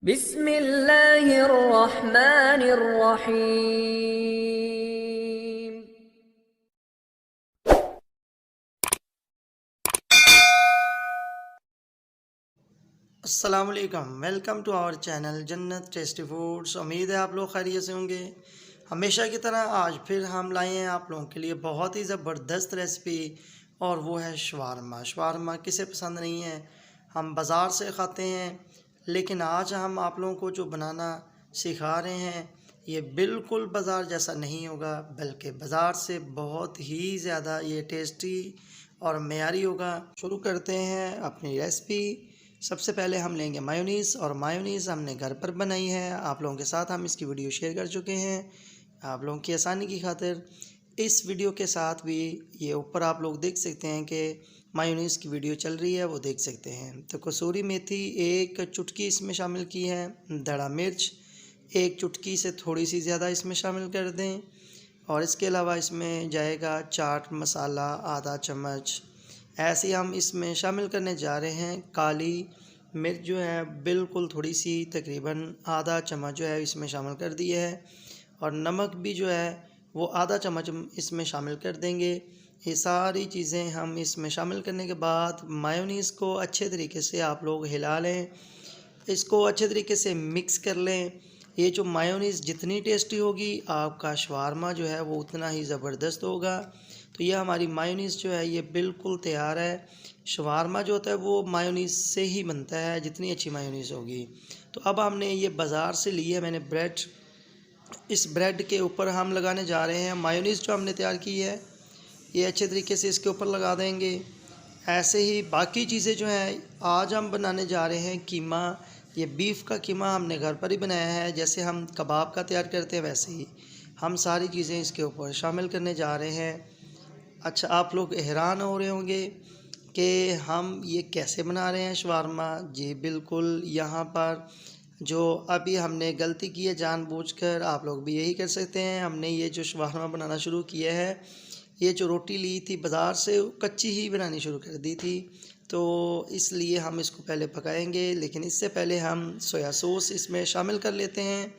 बिस्मिल्लाहिर्रहमानिर्रहीम। अस्सलाम वालेकुम, वेलकम टू आवर चैनल जन्नत टेस्टी फूड्स। उम्मीद है आप लोग खैरियत से होंगे। हमेशा की तरह आज फिर हम लाए हैं आप लोगों के लिए बहुत ही ज़बरदस्त रेसिपी, और वो है शवारमा। शवारमा किसे पसंद नहीं है, हम बाज़ार से खाते हैं, लेकिन आज हम आप लोगों को जो बनाना सिखा रहे हैं ये बिल्कुल बाज़ार जैसा नहीं होगा, बल्कि बाज़ार से बहुत ही ज़्यादा ये टेस्टी और मेयारी होगा। शुरू करते हैं अपनी रेसिपी। सबसे पहले हम लेंगे मायोनीज़, और मायोनीज़ हमने घर पर बनाई है, आप लोगों के साथ हम इसकी वीडियो शेयर कर चुके हैं। आप लोगों की आसानी की खातिर इस वीडियो के साथ भी ये ऊपर आप लोग देख सकते हैं कि मायोनीज़ की वीडियो चल रही है, वो देख सकते हैं। तो कसूरी मेथी एक चुटकी इसमें शामिल की है, दड़ा मिर्च एक चुटकी से थोड़ी सी ज़्यादा इसमें शामिल कर दें, और इसके अलावा इसमें जाएगा चाट मसाला आधा चम्मच। ऐसे हम इसमें शामिल करने जा रहे हैं काली मिर्च जो है बिल्कुल थोड़ी सी, तकरीबन आधा चम्मच जो है इसमें शामिल कर दी है, और नमक भी जो है वो आधा चम्मच इसमें शामिल कर देंगे। ये सारी चीज़ें हम इसमें शामिल करने के बाद मायोनीज़ को अच्छे तरीके से आप लोग हिला लें, इसको अच्छे तरीके से मिक्स कर लें। ये जो मायोनीज़ जितनी टेस्टी होगी, आपका शवारमा जो है वो उतना ही ज़बरदस्त होगा। तो ये हमारी मायोनीज़ जो है ये बिल्कुल तैयार है। शवारमा जो होता है वो मायोनीज़ से ही बनता है, जितनी अच्छी मायोनीज़ होगी। तो अब हमने ये बाज़ार से ली है मैंने ब्रेड, इस ब्रेड के ऊपर हम लगाने जा रहे हैं मायोनीज़ जो हमने तैयार की है, ये अच्छे तरीके से इसके ऊपर लगा देंगे। ऐसे ही बाकी चीज़ें जो हैं आज हम बनाने जा रहे हैं कीमा। ये बीफ का कीमा हमने घर पर ही बनाया है, जैसे हम कबाब का तैयार करते हैं वैसे ही हम सारी चीज़ें इसके ऊपर शामिल करने जा रहे हैं। अच्छा, आप लोग हैरान हो रहे होंगे कि हम ये कैसे बना रहे हैं शवारमा। जी बिल्कुल, यहाँ पर जो अभी हमने गलती की है जानबूझकर, आप लोग भी यही कर सकते हैं। हमने ये जो शवारमा बनाना शुरू किया है, ये जो रोटी ली थी बाज़ार से कच्ची ही बनानी शुरू कर दी थी, तो इसलिए हम इसको पहले पकाएंगे। लेकिन इससे पहले हम सोया सॉस इसमें शामिल कर लेते हैं,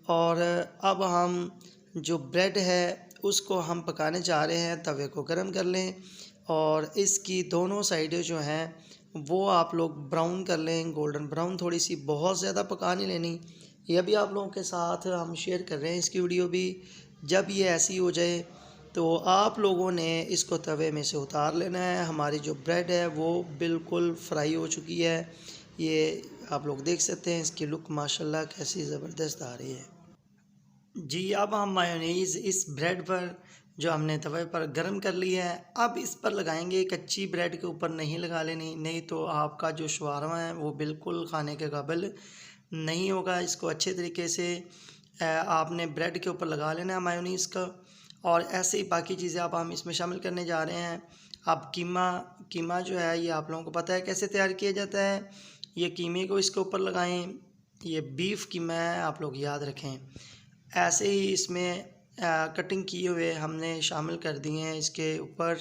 और अब हम जो ब्रेड है उसको हम पकाने जा रहे हैं। तवे को गर्म कर लें, और इसकी दोनों साइडें जो हैं वो आप लोग ब्राउन कर लें, गोल्डन ब्राउन थोड़ी सी, बहुत ज़्यादा पका नहीं लेनी। ये भी आप लोगों के साथ हम शेयर कर रहे हैं इसकी वीडियो भी। जब ये ऐसी हो जाए तो आप लोगों ने इसको तवे में से उतार लेना है। हमारी जो ब्रेड है वो बिल्कुल फ्राई हो चुकी है, ये आप लोग देख सकते हैं। इसकी लुक माशाल्लाह कैसी ज़बरदस्त आ रही है। जी, अब हम मायोनीज़ इस ब्रेड पर जो हमने तवे पर गर्म कर ली है, अब इस पर लगाएंगे। कच्ची ब्रेड के ऊपर नहीं लगा लेनी, नहीं तो आपका जो शवारमा है वो बिल्कुल खाने के काबिल नहीं होगा। इसको अच्छे तरीके से आपने ब्रेड के ऊपर लगा लेना है मायोनीज़ का, और ऐसे ही बाकी चीज़ें अब हम इसमें शामिल करने जा रहे हैं। अब कीमा, कीमा जो है ये आप लोगों को पता है कैसे तैयार किया जाता है। ये कीमे को इसके ऊपर लगाएं, ये बीफ कीमा है, आप लोग याद रखें। ऐसे ही इसमें कटिंग किए हुए हमने शामिल कर दिए हैं इसके ऊपर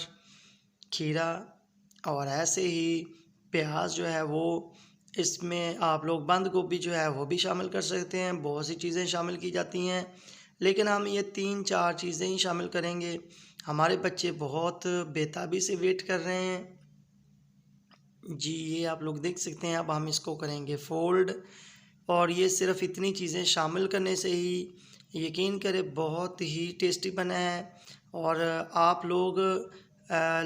खीरा, और ऐसे ही प्याज जो है वो इसमें आप लोग बंद गोभी जो है वो भी शामिल कर सकते हैं। बहुत सी चीज़ें शामिल की जाती हैं, लेकिन हम ये 3-4 चीज़ें ही शामिल करेंगे। हमारे बच्चे बहुत बेताबी से वेट कर रहे हैं। जी, ये आप लोग देख सकते हैं। अब हम इसको करेंगे फोल्ड, और ये सिर्फ़ इतनी चीज़ें शामिल करने से ही यकीन करें बहुत ही टेस्टी बना है। और आप लोग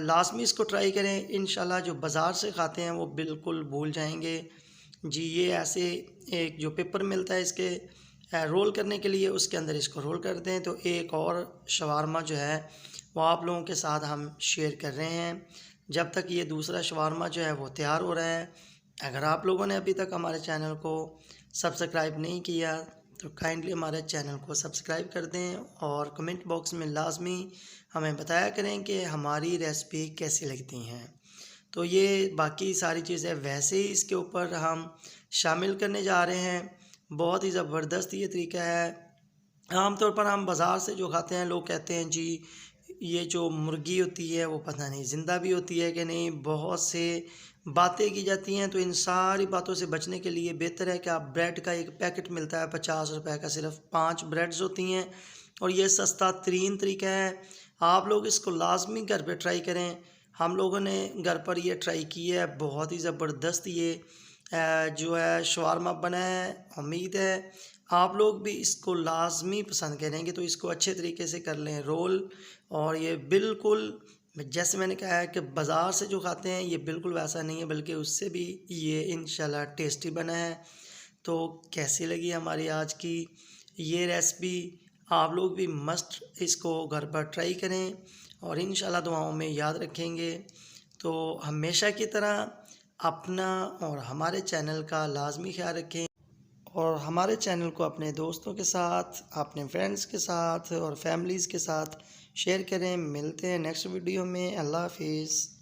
लाज़मी इसको ट्राई करें, इंशाल्लाह जो बाज़ार से खाते हैं वो बिल्कुल भूल जाएंगे। जी, ये ऐसे एक जो पेपर मिलता है इसके रोल करने के लिए, उसके अंदर इसको रोल कर दें, तो एक और शवारमा जो है वो आप लोगों के साथ हम शेयर कर रहे हैं। जब तक ये दूसरा शवारमा जो है वो तैयार हो रहा है, अगर आप लोगों ने अभी तक हमारे चैनल को सब्सक्राइब नहीं किया तो काइंडली हमारे चैनल को सब्सक्राइब कर दें, और कमेंट बॉक्स में लाजमी हमें बताया करें कि हमारी रेसिपी कैसी लगती हैं। तो ये बाकी सारी चीज़ें वैसे ही इसके ऊपर हम शामिल करने जा रहे हैं। बहुत ही ज़बरदस्त ये तरीका है। आमतौर पर हम बाज़ार से जो खाते हैं, लोग कहते हैं जी ये जो मुर्गी होती है वो पता नहीं ज़िंदा भी होती है कि नहीं। बहुत से बातें की जाती हैं। तो इन सारी बातों से बचने के लिए बेहतर है कि आप ब्रेड का एक पैकेट मिलता है 50 रुपए का, सिर्फ 5 ब्रेड्स होती हैं और ये सस्ता तरीन तरीका है। आप लोग इसको लाजमी घर पे ट्राई करें। हम लोगों ने घर पर ये ट्राई की है, बहुत ही ज़बरदस्त ये जो है शवारमा बना है। उम्मीद है आप लोग भी इसको लाजमी पसंद करेंगे। तो इसको अच्छे तरीके से कर लें रोल, और ये बिल्कुल जैसे मैंने कहा है कि बाज़ार से जो खाते हैं ये बिल्कुल वैसा नहीं है, बल्कि उससे भी ये इंशाल्लाह टेस्टी बना है। तो कैसी लगी हमारी आज की ये रेसिपी? आप लोग भी मस्ट इसको घर पर ट्राई करें और इंशाल्लाह दुआओं में याद रखेंगे। तो हमेशा की तरह अपना और हमारे चैनल का लाजमी ख्याल रखें और हमारे चैनल को अपने दोस्तों के साथ, अपने फ्रेंड्स के साथ और फैमिलीज़ के साथ शेयर करें। मिलते हैं नेक्स्ट वीडियो में। अल्लाह हाफिज़।